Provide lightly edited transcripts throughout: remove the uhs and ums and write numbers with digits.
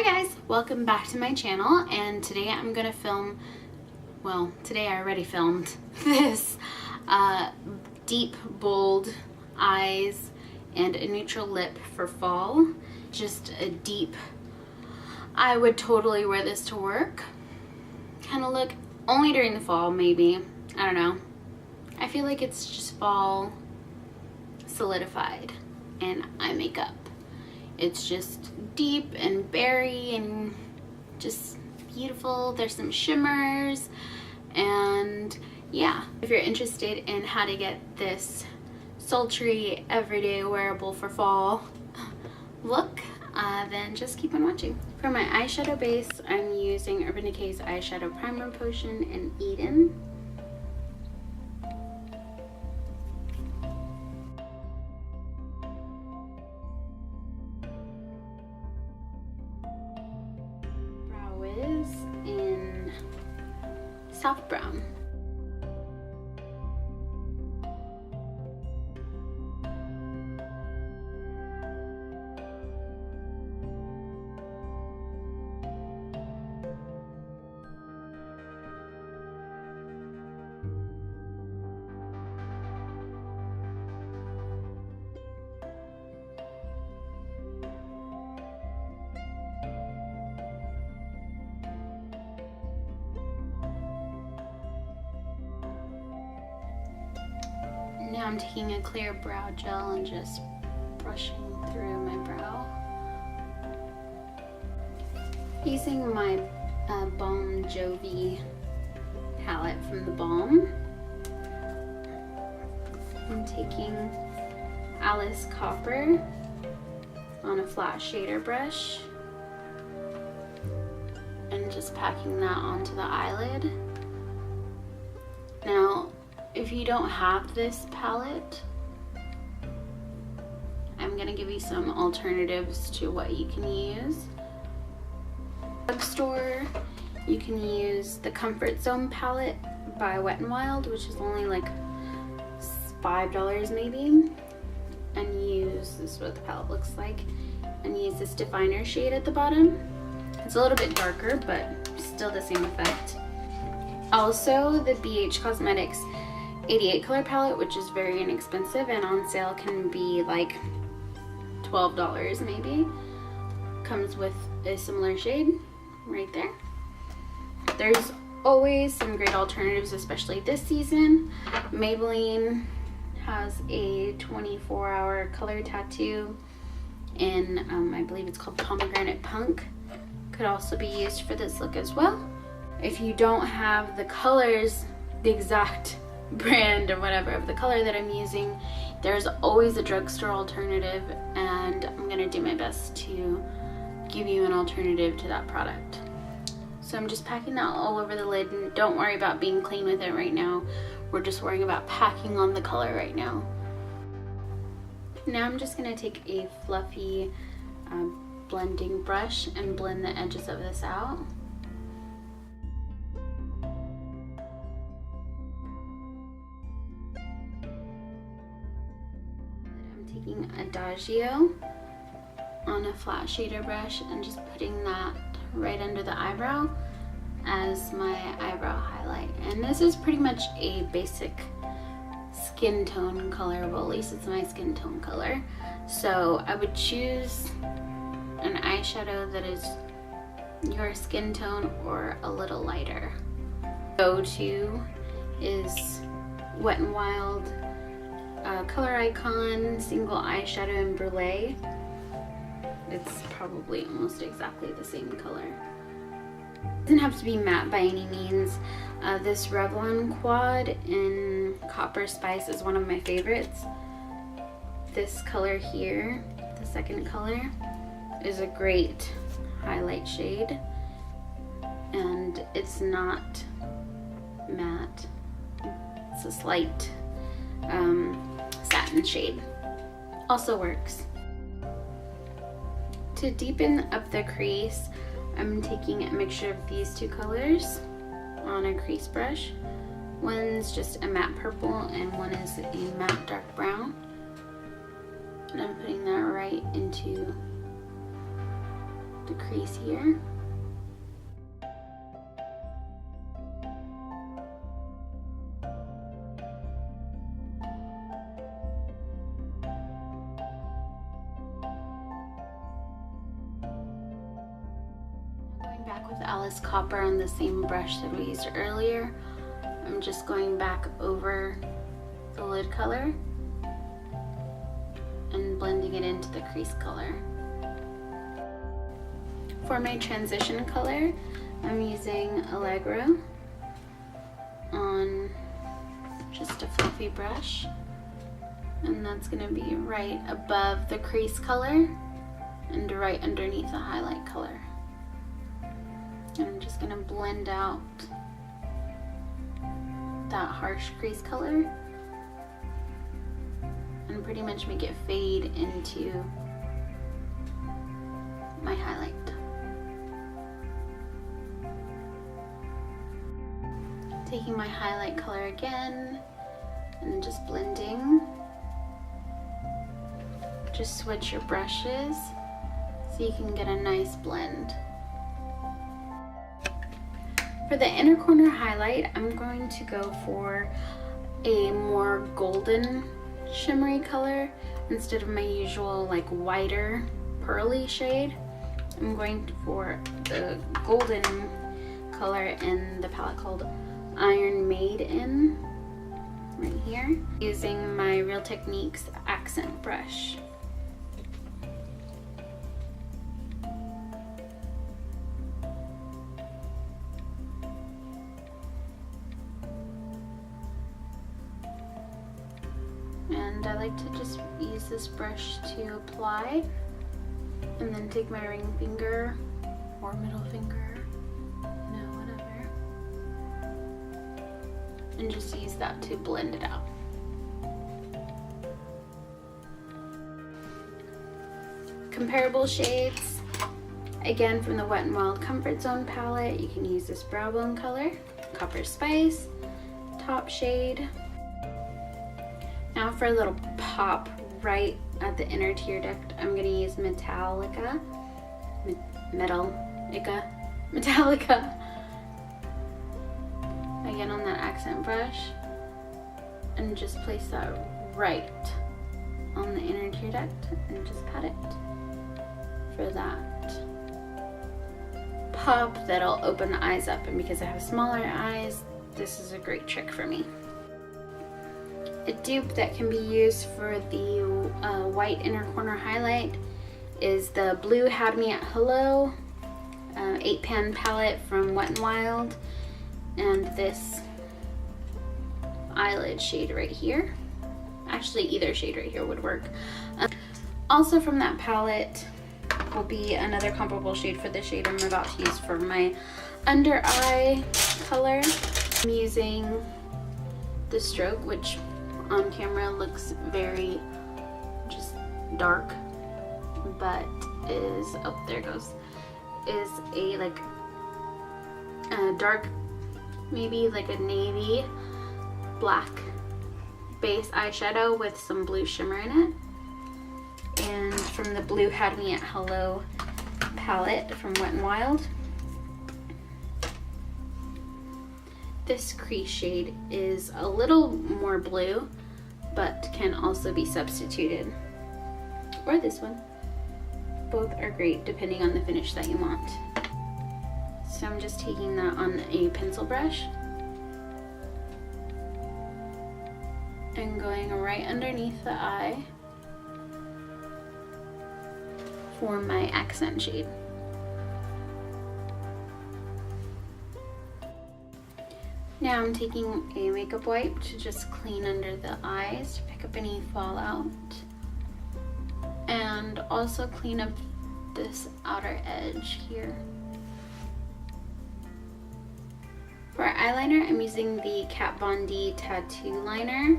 Hi guys, welcome back to my channel, and today I'm gonna film, well, today I already filmed this deep, bold eyes and a neutral lip for fall. Just a deep, I would totally wear this to work kind of look, only during the fall maybe, I don't know. I feel like it's just fall solidified in eye makeup. It's just deep and berry and just beautiful. There's some shimmers, and yeah, if you're interested in how to get this sultry, everyday wearable for fall look, then just keep on watching. For my eyeshadow base, I'm using Urban Decay's Eyeshadow Primer Potion in Maid-in. In soft brown. Now I'm taking a clear brow gel and just brushing through my brow. Using my Balm Jovi palette from the Balm. I'm taking Alice Copper on a flat shader brush and just packing that onto the eyelid. Now, if you don't have this palette, I'm gonna give you some alternatives to what you can use. Drugstore, you can use the Comfort Zone palette by Wet n Wild, which is only like $5 maybe, and use, this is what the palette looks like, and use this definer shade at the bottom. It's a little bit darker, but still the same effect. Also, the BH Cosmetics 88 color palette, which is very inexpensive and on sale can be like $12 maybe. Comes with a similar shade right there. There's always some great alternatives, especially this season. Maybelline has a 24-hour color tattoo in, I believe it's called Pomegranate Punk. Could also be used for this look as well. If you don't have the colors, the exact brand or whatever of the color that I'm using, there's always a drugstore alternative, and I'm gonna do my best to give you an alternative to that product. So I'm just packing that all over the lid, and don't worry about being clean with it right now. We're just worrying about packing on the color right now. Now I'm just gonna take a fluffy blending brush and blend the edges of this out. Taking Adagio on a flat shader brush and just putting that right under the eyebrow as my eyebrow highlight. And this is pretty much a basic skin tone color, well, at least it's my skin tone color. So I would choose an eyeshadow that is your skin tone or a little lighter. Go-to is Wet n Wild Color Icon Single Eyeshadow in Brulee. It's probably almost exactly the same color. It doesn't have to be matte by any means. This Revlon Quad in Copper Spice is one of my favorites. This color here, the second color, is a great highlight shade, and it's not matte. It's a slight satin shade. Also works. To deepen up the crease, I'm taking a mixture of these two colors on a crease brush. One's just a matte purple and one is a matte dark brown. And I'm putting that right into the crease here. Going back with Alice Copper on the same brush that we used earlier, I'm just going back over the lid color and blending it into the crease color. For my transition color, I'm using Allegro on just a fluffy brush, and that's going to be right above the crease color and right underneath the highlight color. And I'm just going to blend out that harsh crease color and pretty much make it fade into my highlight. Taking my highlight color again and then just blending. Just switch your brushes so you can get a nice blend. For the inner corner highlight, I'm going to go for a more golden shimmery color instead of my usual like whiter pearly shade. I'm going for the golden color in the palette called Iron Maid-in right here, using my Real Techniques accent brush. And I like to just use this brush to apply, and then take my ring finger or middle finger, you know, whatever, and just use that to blend it out. Comparable shades, again from the Wet n Wild Comfort Zone palette, you can use this brow bone color, Copper Spice, top shade. Now for a little pop right at the inner tear duct, I'm going to use Metal-ica, again on that accent brush, and just place that right on the inner tear duct and just pat it for that pop that'll open the eyes up. And because I have smaller eyes, this is a great trick for me. A dupe that can be used for the white inner corner highlight is the Blue Had Me at Hello 8-pan palette from Wet n Wild, and this eyelid shade right here. Actually, either shade right here would work. Also from that palette will be another comparable shade for the shade I'm about to use for my under eye color. I'm using the Stroke, which on camera looks very just dark, but is, oh there it goes, is a like a dark, maybe like a navy black base eyeshadow with some blue shimmer in it. And from the Blue Had Me at Hello palette from Wet n Wild, this crease shade is a little more blue, but can also be substituted. Or this one. Both are great depending on the finish that you want. So I'm just taking that on a pencil brush and going right underneath the eye for my accent shade. Now I'm taking a makeup wipe to just clean under the eyes to pick up any fallout, and also clean up this outer edge here. For eyeliner, I'm using the Kat Von D Tattoo Liner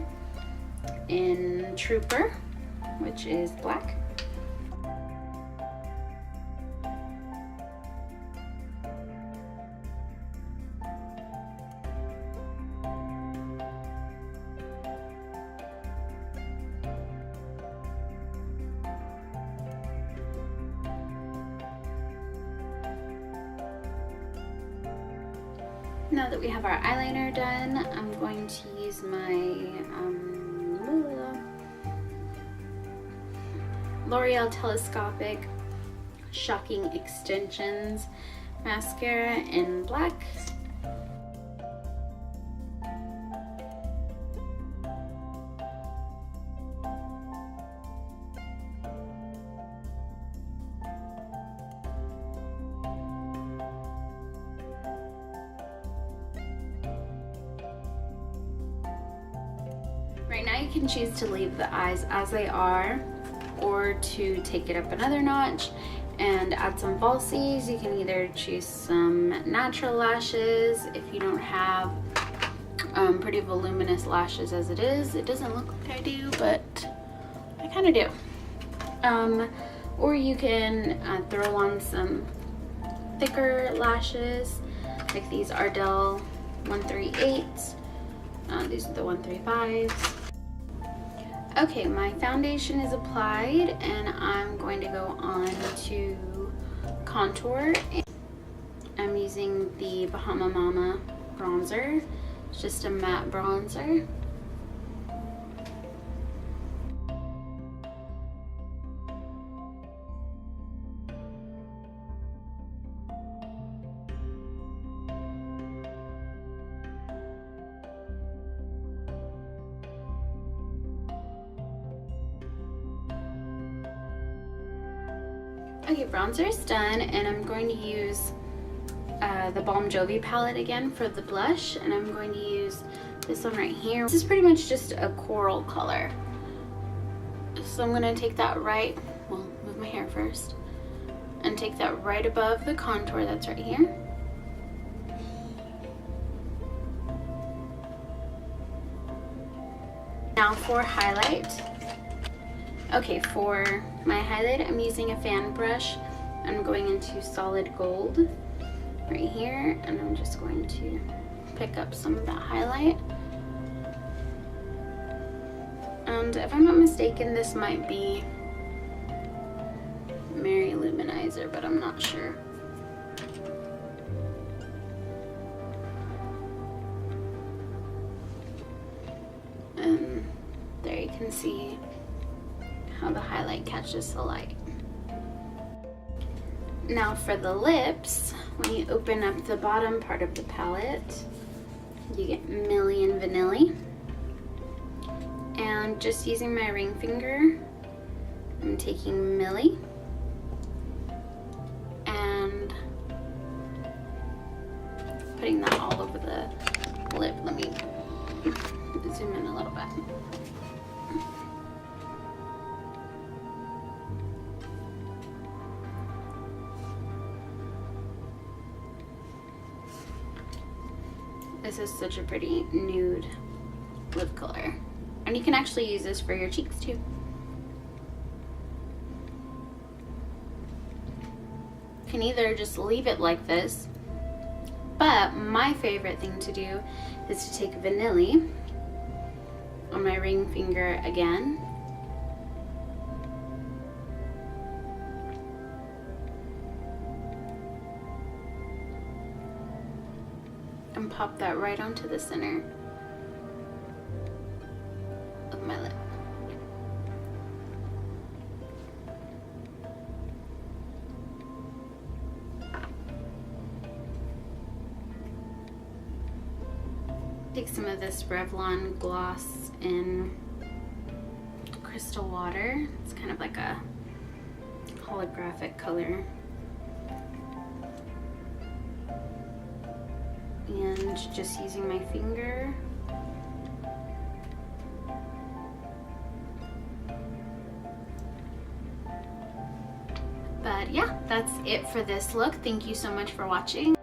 in Trooper, which is black. Now that we have our eyeliner done, I'm going to use my L'Oreal Telescopic Shocking Extensions mascara in black. Right now you can choose to leave the eyes as they are or to take it up another notch and add some falsies. You can either choose some natural lashes if you don't have pretty voluminous lashes as it is. It doesn't look like I do, but I kind of do. Or you can throw on some thicker lashes, like these Ardell 138s. These are the 135s. Okay, my foundation is applied and I'm going to go on to contour. I'm using the Bahama Mama bronzer. It's just a matte bronzer. Okay, bronzer is done, and I'm going to use the Balm Jovi palette again for the blush, and I'm going to use this one right here. This is pretty much just a coral color. So I'm going to take that right, well, move my hair first, and take that right above the contour that's right here. Now for highlight. Okay, for my highlight, I'm using a fan brush. I'm going into solid gold right here, and I'm just going to pick up some of that highlight. And if I'm not mistaken, this might be Mary Luminizer, but I'm not sure. And there you can see how the highlight catches the light. Now for the lips, when you open up the bottom part of the palette, you get Millie and Vanilly. And just using my ring finger, I'm taking Millie and putting that all over the lip. Let me zoom in a little bit. This is such a pretty nude lip color. And you can actually use this for your cheeks too. You can either just leave it like this, but my favorite thing to do is to take Vanilly on my ring finger again, and pop that right onto the center of my lip. Take some of this Revlon gloss in Crystal Water. It's kind of like a holographic color. And just using my finger. But yeah, that's it for this look. Thank you so much for watching.